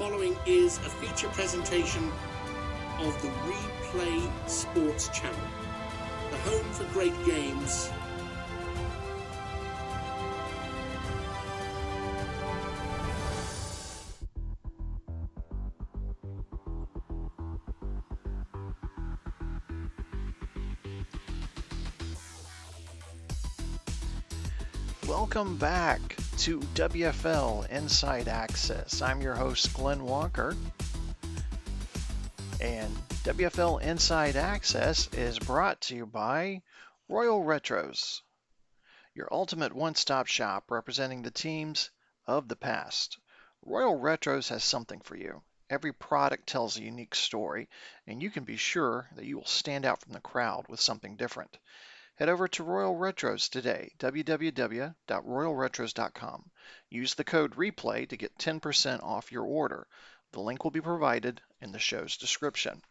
following is a feature presentation of the Replay Sports Channel, the home for great games. Welcome back to WFL Inside Access. I'm your host, Glenn Walker, and WFL Inside Access is brought to you by Royal Retros, your ultimate one-stop shop representing the teams of the past. Royal Retros has something for you. Every product tells a unique story, and you can be sure that you will stand out from the crowd with something different. Head over to Royal Retros today, www.royalretros.com. Use the code REPLAY to get 10% off your order. The link will be provided in the show's description.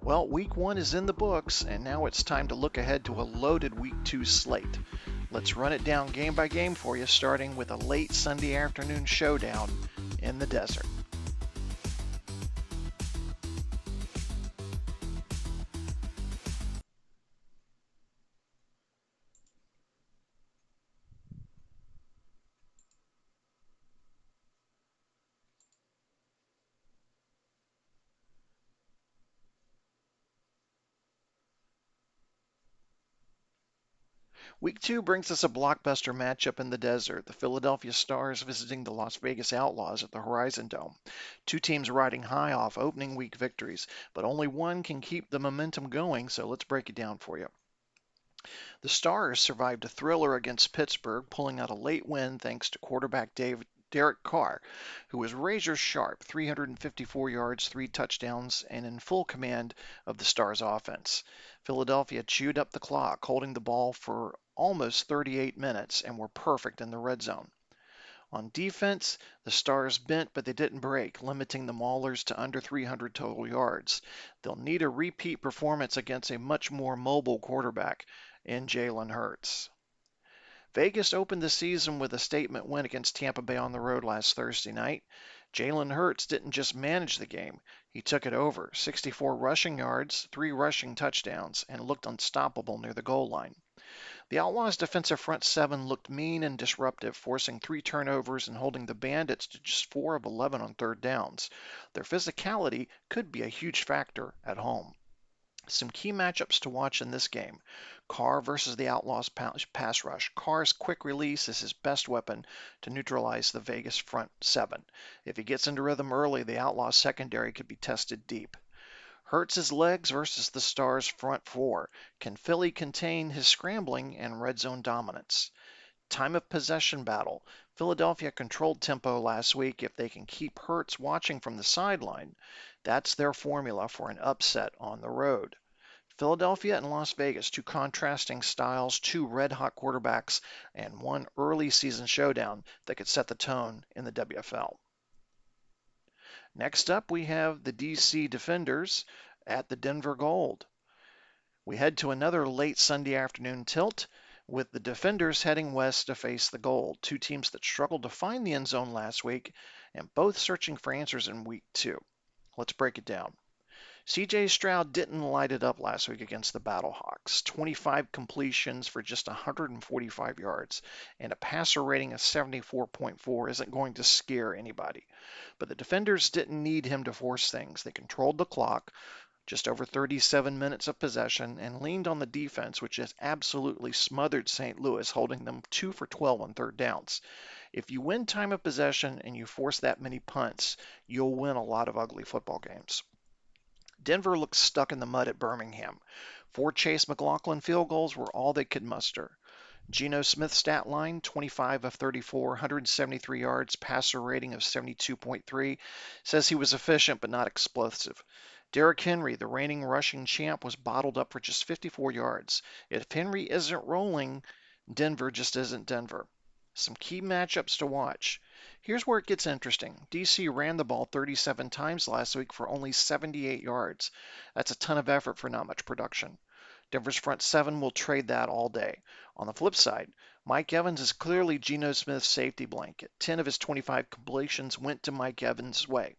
Well, Week 1 is in the books, and now it's time to look ahead to a loaded Week 2 slate. Let's run it down game by game for you, starting with a late Sunday afternoon showdown in the desert. Week 2 brings us a blockbuster matchup in the desert. The Philadelphia Stars visiting the Las Vegas Outlaws at the Horizon Dome. Two teams riding high off opening week victories, but only one can keep the momentum going, so let's break it down for you. The Stars survived a thriller against Pittsburgh, pulling out a late win thanks to quarterback Derek Carr, who was razor sharp, 354 yards, 3 touchdowns, and in full command of the Stars' offense. Philadelphia chewed up the clock, holding the ball for almost 38 minutes, and were perfect in the red zone. On defense, the Stars bent, but they didn't break, limiting the Maulers to under 300 total yards. They'll need a repeat performance against a much more mobile quarterback in Jalen Hurts. Vegas opened the season with a statement win against Tampa Bay on the road last Thursday night. Jalen Hurts didn't just manage the game, he took it over. 64 rushing yards, 3 rushing touchdowns, and looked unstoppable near the goal line. The Outlaws' defensive front seven looked mean and disruptive, forcing 3 turnovers and holding the Bandits to just 4 of 11 on third downs. Their physicality could be a huge factor at home. Some key matchups to watch in this game. Carr versus the Outlaws pass rush. Carr's quick release is his best weapon to neutralize the Vegas front seven. If he gets into rhythm early, the Outlaws secondary could be tested deep. Hurts' legs versus the Stars' front four. Can Philly contain his scrambling and red zone dominance? Time of possession battle. Philadelphia controlled tempo last week. If they can keep Hurts watching from the sideline, that's their formula for an upset on the road. Philadelphia and Las Vegas, two contrasting styles, two red-hot quarterbacks, and one early season showdown that could set the tone in the WFL. Next up, we have the DC Defenders at the Denver Gold. We head to another late Sunday afternoon tilt, with the Defenders heading west to face the Gold, two teams that struggled to find the end zone last week and both searching for answers in Week 2. Let's break it down. C.J. Stroud didn't light it up last week against the Battlehawks. 25 completions for just 145 yards, and a passer rating of 74.4 isn't going to scare anybody. But the Defenders didn't need him to force things. They controlled the clock, just over 37 minutes of possession, and leaned on the defense, which has absolutely smothered St. Louis, holding them 2 for 12 on third downs. If you win time of possession and you force that many punts, you'll win a lot of ugly football games. Denver looked stuck in the mud at Birmingham. 4 Chase McLaughlin field goals were all they could muster. Geno Smith's stat line, 25 of 34, 173 yards, passer rating of 72.3, says he was efficient but not explosive. Derrick Henry, the reigning rushing champ, was bottled up for just 54 yards. If Henry isn't rolling, Denver just isn't Denver. Some key matchups to watch. Here's where it gets interesting. DC ran the ball 37 times last week for only 78 yards. That's a ton of effort for not much production. Denver's front seven will trade that all day. On the flip side, Mike Evans is clearly Geno Smith's safety blanket. 10 of his 25 completions went to Mike Evans' way.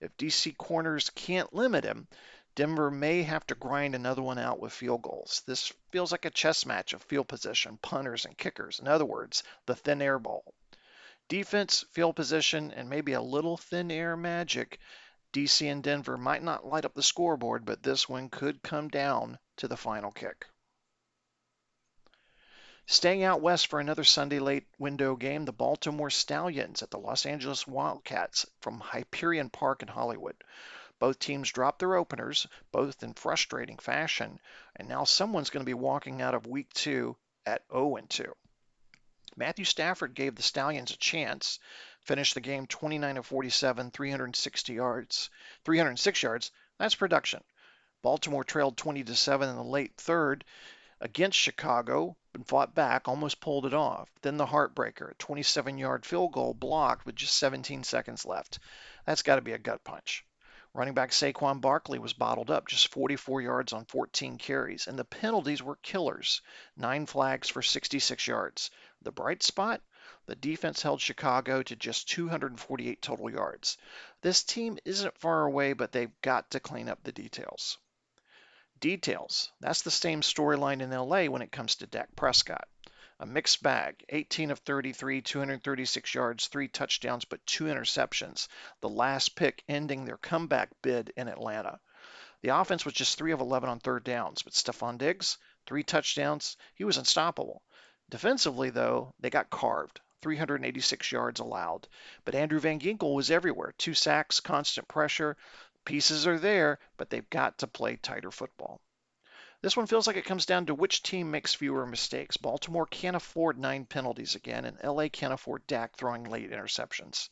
If DC corners can't limit him, Denver may have to grind another one out with field goals. This feels like a chess match of field position, punters, and kickers. In other words, the thin air ball. Defense, field position, and maybe a little thin air magic. DC and Denver might not light up the scoreboard, but this one could come down to the final kick. Staying out west for another Sunday late window game, the Baltimore Stallions at the Los Angeles Wildcats from Hyperion Park in Hollywood. Both teams dropped their openers, both in frustrating fashion, and now someone's going to be walking out of week 2 at 0-2. Matthew Stafford gave the Stallions a chance, finished the game 29 of 47, 306 yards. That's production. Baltimore trailed 20-7 in the late third against Chicago and fought back, almost pulled it off. Then the heartbreaker, a 27-yard field goal blocked with just 17 seconds left. That's got to be a gut punch. Running back Saquon Barkley was bottled up, just 44 yards on 14 carries, and the penalties were killers. 9 flags for 66 yards. The bright spot? The defense held Chicago to just 248 total yards. This team isn't far away, but they've got to clean up the details. That's the same storyline in LA when it comes to Dak Prescott. A mixed bag, 18 of 33, 236 yards, 3 touchdowns, but 2 interceptions. The last pick ending their comeback bid in Atlanta. The offense was just 3 of 11 on third downs, but Stephon Diggs, 3 touchdowns, he was unstoppable. Defensively, though, they got carved. 386 yards allowed. But Andrew Van Ginkel was everywhere. 2 sacks, constant pressure. Pieces are there, but they've got to play tighter football. This one feels like it comes down to which team makes fewer mistakes. Baltimore can't afford 9 penalties again, and LA can't afford Dak throwing late interceptions.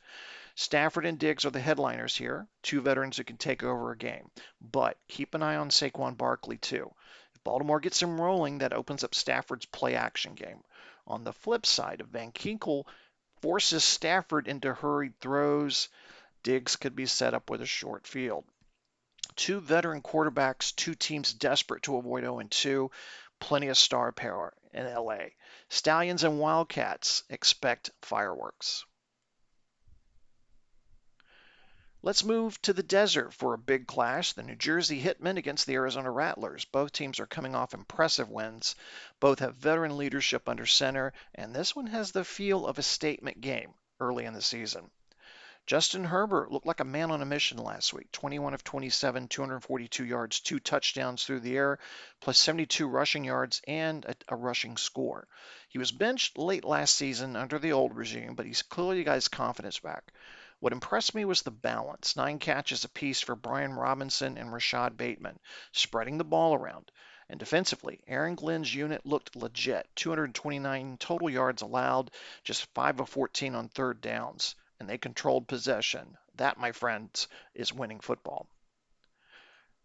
Stafford and Diggs are the headliners here, 2 veterans who can take over a game. But keep an eye on Saquon Barkley, too. If Baltimore gets him rolling, that opens up Stafford's play-action game. On the flip side, if Van Ginkel forces Stafford into hurried throws, Diggs could be set up with a short field. 2 veteran quarterbacks, 2 teams desperate to avoid 0-2, plenty of star power in LA. Stallions and Wildcats expect fireworks. Let's move to the desert for a big clash. The New Jersey Hitmen against the Arizona Rattlers. Both teams are coming off impressive wins. Both have veteran leadership under center, and this one has the feel of a statement game early in the season. Justin Herbert looked like a man on a mission last week. 21 of 27, 242 yards, 2 touchdowns through the air, plus 72 rushing yards and a rushing score. He was benched late last season under the old regime, but he's clearly got his confidence back. What impressed me was the balance. 9 catches apiece for Brian Robinson and Rashad Bateman, spreading the ball around. And defensively, Aaron Glenn's unit looked legit. 229 total yards allowed, just 5 of 14 on third downs. And they controlled possession. That, my friends, is winning football.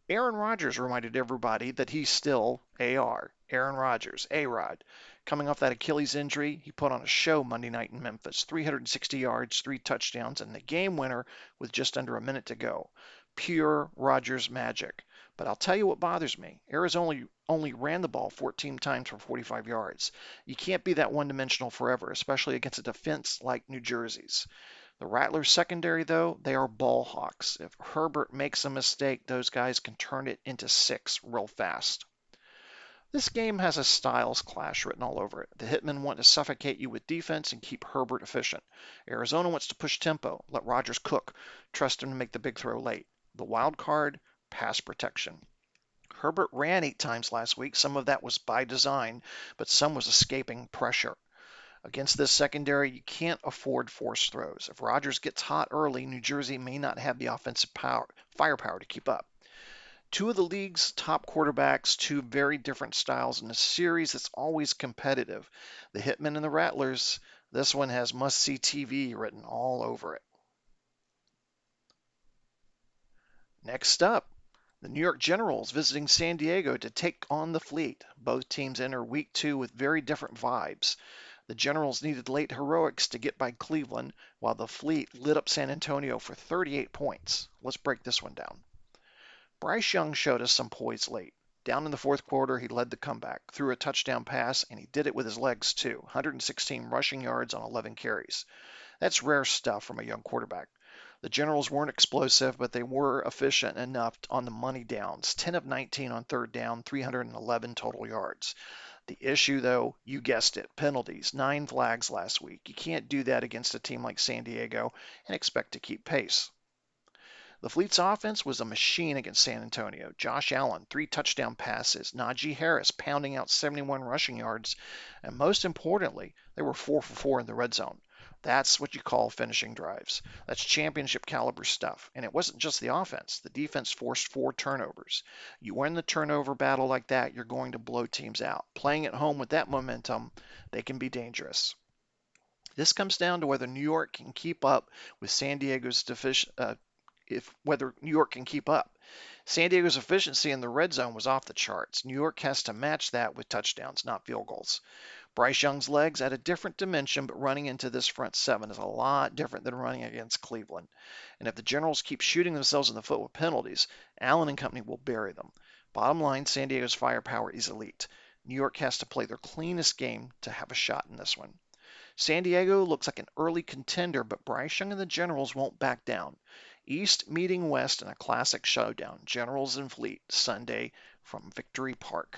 Aaron Rodgers reminded everybody that he's still AR. Aaron Rodgers, A-Rod. Coming off that Achilles injury, he put on a show Monday night in Memphis. 360 yards, 3 touchdowns, and the game winner with just under a minute to go. Pure Rodgers magic. But I'll tell you what bothers me. Arizona only ran the ball 14 times for 45 yards. You can't be that one-dimensional forever, especially against a defense like New Jersey's. The Rattlers secondary, though, they are ball hawks. If Herbert makes a mistake, those guys can turn it into 6 real fast. This game has a styles clash written all over it. The Hitmen want to suffocate you with defense and keep Herbert efficient. Arizona wants to push tempo, let Rodgers cook, trust him to make the big throw late. The wild card, pass protection. Herbert ran 8 times last week. Some of that was by design, but some was escaping pressure. Against this secondary, you can't afford forced throws. If Rodgers gets hot early, New Jersey may not have the offensive firepower to keep up. 2 of the league's top quarterbacks, 2 very different styles in a series that's always competitive. The Hitmen and the Rattlers, this one has must-see TV written all over it. Next up, the New York Generals visiting San Diego to take on the Fleet. Both teams enter week 2 with very different vibes. The Generals needed late heroics to get by Cleveland, while the Fleet lit up San Antonio for 38 points. Let's break this one down. Bryce Young showed us some poise late. Down in the fourth quarter, he led the comeback, threw a touchdown pass, and he did it with his legs too. 116 rushing yards on 11 carries. That's rare stuff from a young quarterback. The Generals weren't explosive, but they were efficient enough on the money downs. 10 of 19 on third down, 311 total yards. The issue, though, you guessed it, penalties. 9 flags last week. You can't do that against a team like San Diego and expect to keep pace. The Fleet's offense was a machine against San Antonio. Josh Allen, 3 touchdown passes. Najee Harris pounding out 71 rushing yards. And most importantly, they were 4 for 4 in the red zone. That's what you call finishing drives. That's championship caliber stuff. And it wasn't just the offense. The defense forced 4 turnovers. You win the turnover battle like that, you're going to blow teams out. Playing at home with that momentum, they can be dangerous. This comes down to whether New York can keep up with San Diego's whether New York can keep up. San Diego's efficiency in the red zone was off the charts. New York has to match that with touchdowns, not field goals. Bryce Young's legs add a different dimension, but running into this front seven is a lot different than running against Cleveland. And if the Generals keep shooting themselves in the foot with penalties, Allen and company will bury them. Bottom line, San Diego's firepower is elite. New York has to play their cleanest game to have a shot in this one. San Diego looks like an early contender, but Bryce Young and the Generals won't back down. East meeting West in a classic showdown. Generals and Fleet, Sunday from Victory Park.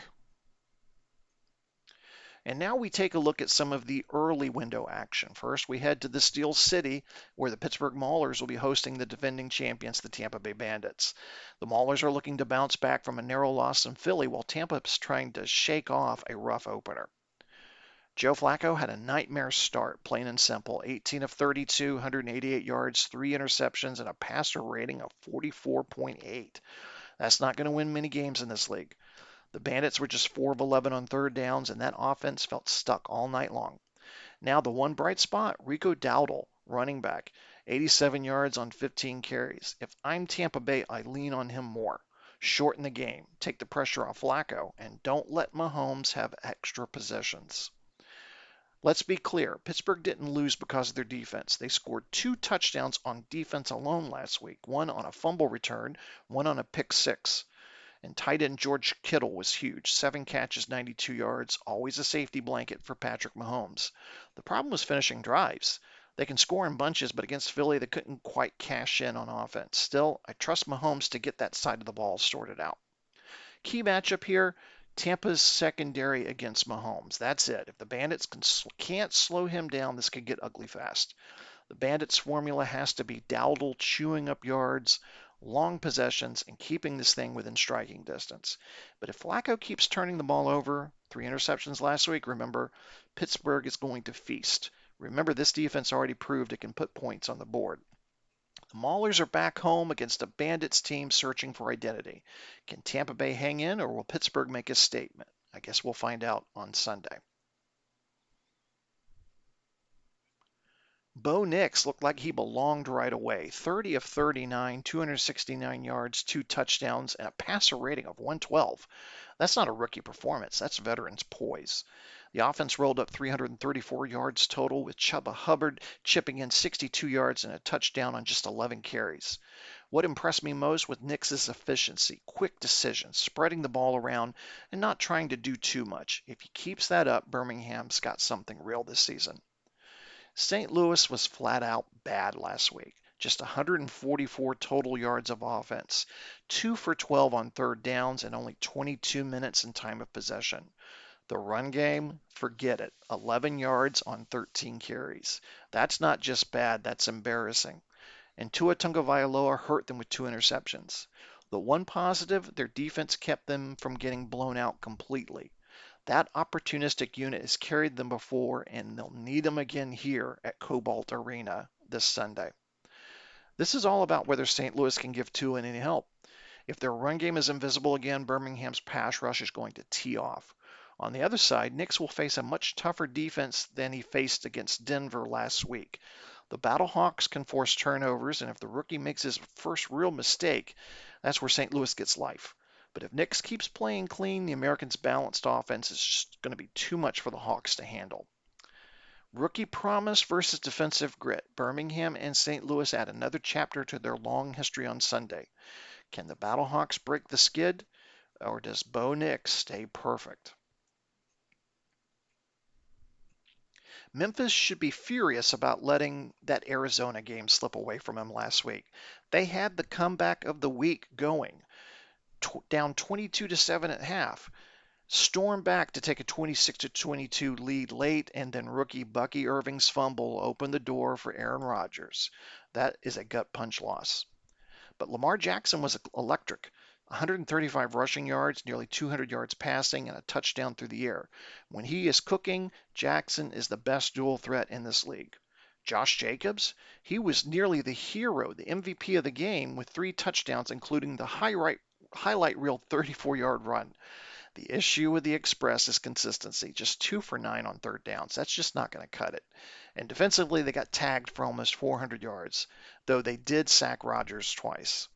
And now we take a look at some of the early window action. First, we head to the Steel City, where the Pittsburgh Maulers will be hosting the defending champions, the Tampa Bay Bandits. The Maulers are looking to bounce back from a narrow loss in Philly, while Tampa is trying to shake off a rough opener. Joe Flacco had a nightmare start, plain and simple. 18 of 32, 188 yards, 3 interceptions, and a passer rating of 44.8. That's not going to win many games in this league. The Bandits were just 4 of 11 on third downs, and that offense felt stuck all night long. Now the one bright spot, Rico Dowdle, running back, 87 yards on 15 carries. If I'm Tampa Bay, I lean on him more. Shorten the game, take the pressure off Flacco, and don't let Mahomes have extra possessions. Let's be clear, Pittsburgh didn't lose because of their defense. They scored 2 touchdowns on defense alone last week, one on a fumble return, one on a pick six. And tight end George Kittle was huge, 7 catches, 92 yards, always a safety blanket for Patrick Mahomes. The problem was finishing drives. They can score in bunches, but against Philly, they couldn't quite cash in on offense. Still, I trust Mahomes to get that side of the ball sorted out. Key matchup here, Tampa's secondary against Mahomes. That's it. If the Bandits can't slow him down, this could get ugly fast. The Bandits' formula has to be Dowdle chewing up yards, long possessions, and keeping this thing within striking distance. But if Flacco keeps turning the ball over, 3 interceptions last week, remember, Pittsburgh is going to feast. Remember, this defense already proved it can put points on the board. The Maulers are back home against a Bandits team searching for identity. Can Tampa Bay hang in, or will Pittsburgh make a statement? I guess we'll find out on Sunday. Bo Nix looked like he belonged right away. 30 of 39, 269 yards, 2 touchdowns, and a passer rating of 112. That's not a rookie performance. That's veterans' poise. The offense rolled up 334 yards total, with Chuba Hubbard chipping in 62 yards and a touchdown on just 11 carries. What impressed me most was Nix's efficiency, quick decisions, spreading the ball around, and not trying to do too much. If he keeps that up, Birmingham's got something real this season. St. Louis was flat out bad last week. Just 144 total yards of offense, 2 for 12 on third downs, and only 22 minutes in time of possession. The run game, forget it. 11 yards on 13 carries. That's not just bad, that's embarrassing. And Tua Tagovailoa hurt them with 2 interceptions. The one positive, their defense kept them from getting blown out completely. That opportunistic unit has carried them before, and they'll need them again here at Cobalt Arena this Sunday. This is all about whether St. Louis can give Tua any help. If their run game is invisible again, Birmingham's pass rush is going to tee off. On the other side, Nix will face a much tougher defense than he faced against Denver last week. The Battlehawks can force turnovers, and if the rookie makes his first real mistake, that's where St. Louis gets life. But if Nix keeps playing clean, the Americans' balanced offense is just going to be too much for the Hawks to handle. Rookie promise versus defensive grit. Birmingham and St. Louis add another chapter to their long history on Sunday. Can the Battlehawks break the skid? or does Bo Nix stay perfect? Memphis should be furious about letting that Arizona game slip away from them last week. They had the comeback of the week going, down 22-7 at half. Stormed back to take a 26-22 lead late, and then rookie Bucky Irving's fumble opened the door for Aaron Rodgers. That is a gut punch loss. But Lamar Jackson was electric. 135 rushing yards, nearly 200 yards passing, and a touchdown through the air. When he is cooking, Jackson is the best dual threat in this league. Josh Jacobs, he was nearly the hero, the MVP of the game, with 3 touchdowns, including the highlight reel 34-yard run. The issue with the Express is consistency, just 2 for 9 on third downs. That's just not going to cut it. And defensively, they got tagged for almost 400 yards, though they did sack Rodgers twice.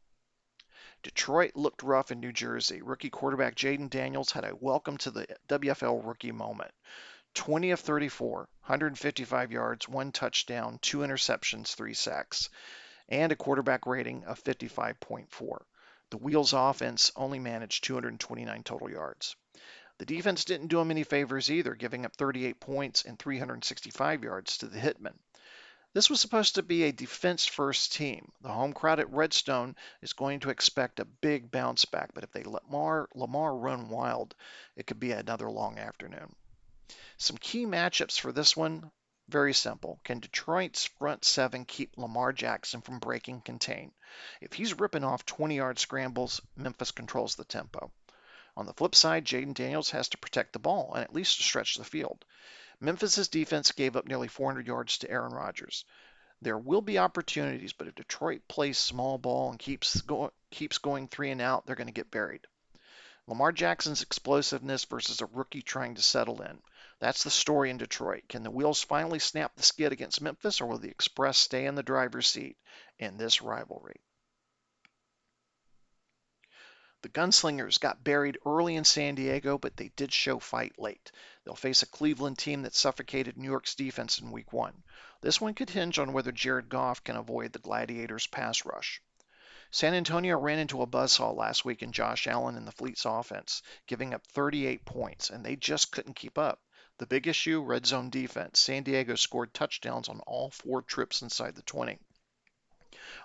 Detroit looked rough in New Jersey. Rookie quarterback Jaden Daniels had a welcome to the WFL rookie moment. 20 of 34, 155 yards, 1 touchdown, 2 interceptions, 3 sacks, and a quarterback rating of 55.4. The Wheels offense only managed 229 total yards. The defense didn't do him any favors either, giving up 38 points and 365 yards to the Hitmen. This was supposed to be a defense-first team. The home crowd at Redstone is going to expect a big bounce back, but if they let Lamar run wild, it could be another long afternoon. Some key matchups for this one, very simple. Can Detroit's front 7 keep Lamar Jackson from breaking contain? If he's ripping off 20-yard scrambles, Memphis controls the tempo. On the flip side, Jaden Daniels has to protect the ball and at least stretch the field. Memphis's defense gave up nearly 400 yards to Aaron Rodgers. There will be opportunities, but if Detroit plays small ball and keeps going 3 and out, they're going to get buried. Lamar Jackson's explosiveness versus a rookie trying to settle in. That's the story in Detroit. Can the Wheels finally snap the skid against Memphis, or will the Express stay in the driver's seat in this rivalry? The Gunslingers got buried early in San Diego, but they did show fight late. They'll face a Cleveland team that suffocated New York's defense in Week 1. This one could hinge on whether Jared Goff can avoid the Gladiators' pass rush. San Antonio ran into a buzzsaw last week in Josh Allen and the Fleet's offense, giving up 38 points, and they just couldn't keep up. The big issue, red zone defense. San Diego scored touchdowns on all 4 trips inside the 20.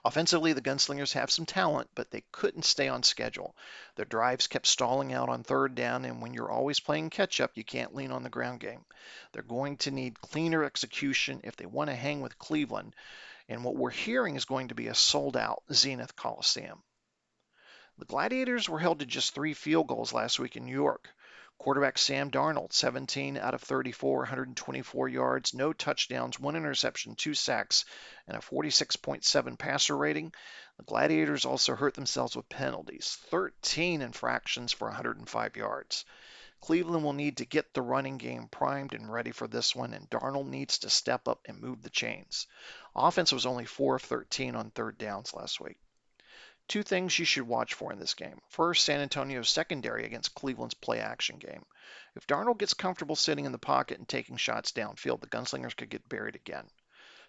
Offensively, the Gunslingers have some talent, but they couldn't stay on schedule. Their drives kept stalling out on third down, and when you're always playing catch-up, you can't lean on the ground game. They're going to need cleaner execution if they want to hang with Cleveland, and what we're hearing is going to be a sold-out Zenith Coliseum. The Gladiators were held to just 3 field goals last week in New York. Quarterback Sam Darnold, 17 out of 34, 124 yards, no touchdowns, 1 interception, 2 sacks, and a 46.7 passer rating. The Gladiators also hurt themselves with penalties, 13 infractions for 105 yards. Cleveland will need to get the running game primed and ready for this one, and Darnold needs to step up and move the chains. Offense was only 4 of 13 on third downs last week. 2 things you should watch for in this game. First, San Antonio's secondary against Cleveland's play-action game. If Darnold gets comfortable sitting in the pocket and taking shots downfield, the Gunslingers could get buried again.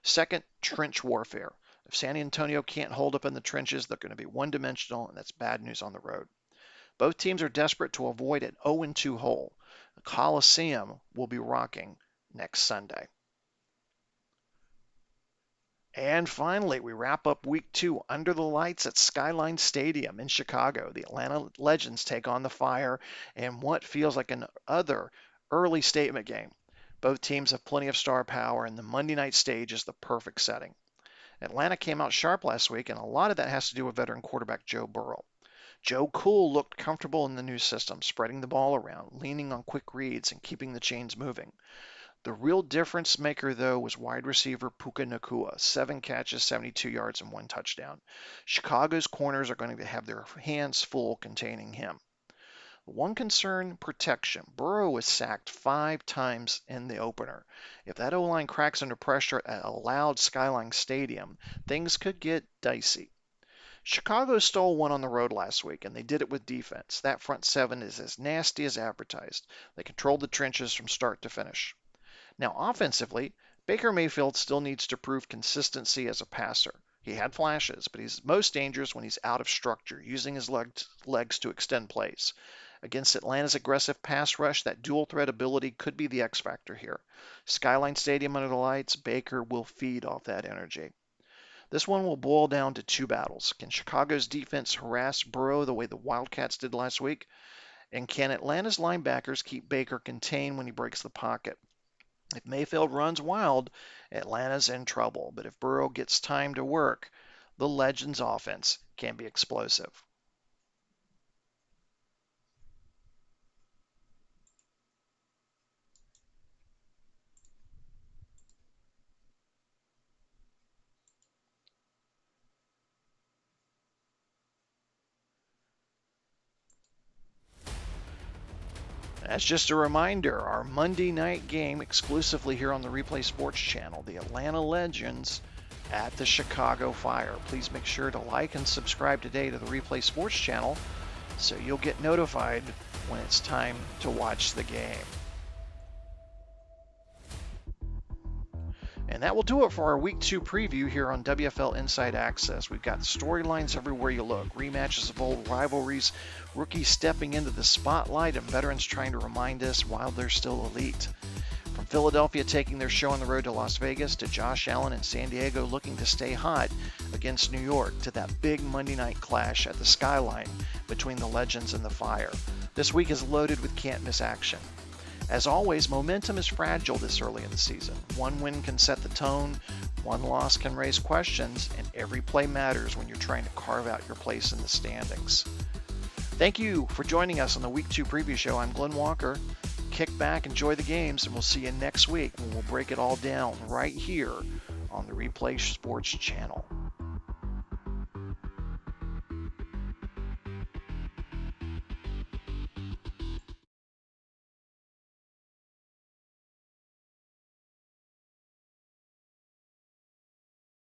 Second, trench warfare. If San Antonio can't hold up in the trenches, they're going to be one-dimensional, and that's bad news on the road. Both teams are desperate to avoid an 0-2 hole. The Coliseum will be rocking next Sunday. And finally, we wrap up week 2 under the lights at Skyline Stadium in Chicago. The Atlanta Legends take on the Fire in what feels like another early statement game. Both teams have plenty of star power, and the Monday night stage is the perfect setting. Atlanta came out sharp last week, and a lot of that has to do with veteran quarterback Joe Burrow. Joe Cool looked comfortable in the new system, spreading the ball around, leaning on quick reads, and keeping the chains moving. The real difference maker, though, was wide receiver Puka Nacua, 7 catches, 72 yards, and 1 touchdown. Chicago's corners are going to have their hands full containing him. One concern, protection. Burrow was sacked 5 times in the opener. If that O-line cracks under pressure at a loud Skyline Stadium, things could get dicey. Chicago stole one on the road last week, and they did it with defense. That front 7 is as nasty as advertised. They controlled the trenches from start to finish. Now, offensively, Baker Mayfield still needs to prove consistency as a passer. He had flashes, but he's most dangerous when he's out of structure, using his legs to extend plays. Against Atlanta's aggressive pass rush, that dual threat ability could be the X factor here. Skyline Stadium under the lights, Baker will feed off that energy. This one will boil down to two battles. Can Chicago's defense harass Burrow the way the Wildcats did last week? And can Atlanta's linebackers keep Baker contained when he breaks the pocket? If Mayfield runs wild, Atlanta's in trouble. But if Burrow gets time to work, the Legends offense can be explosive. That's just a reminder, our Monday night game exclusively here on the Replay Sports Channel, the Atlanta Legends at the Chicago Fire. Please make sure to like and subscribe today to the Replay Sports Channel so you'll get notified when it's time to watch the game. And that will do it for our Week 2 preview here on WFL Inside Access. We've got storylines everywhere you look, rematches of old rivalries, rookies stepping into the spotlight, and veterans trying to remind us why they're still elite. From Philadelphia taking their show on the road to Las Vegas, to Josh Allen and San Diego looking to stay hot against New York, to that big Monday night clash at the Skyline between the Legends and the Fire. This week is loaded with can't-miss action. As always, momentum is fragile this early in the season. One win can set the tone, one loss can raise questions, and every play matters when you're trying to carve out your place in the standings. Thank you for joining us on the Week 2 preview show. I'm Glenn Walker. Kick back, enjoy the games, and we'll see you next week when we'll break it all down right here on the Replay Sports Channel.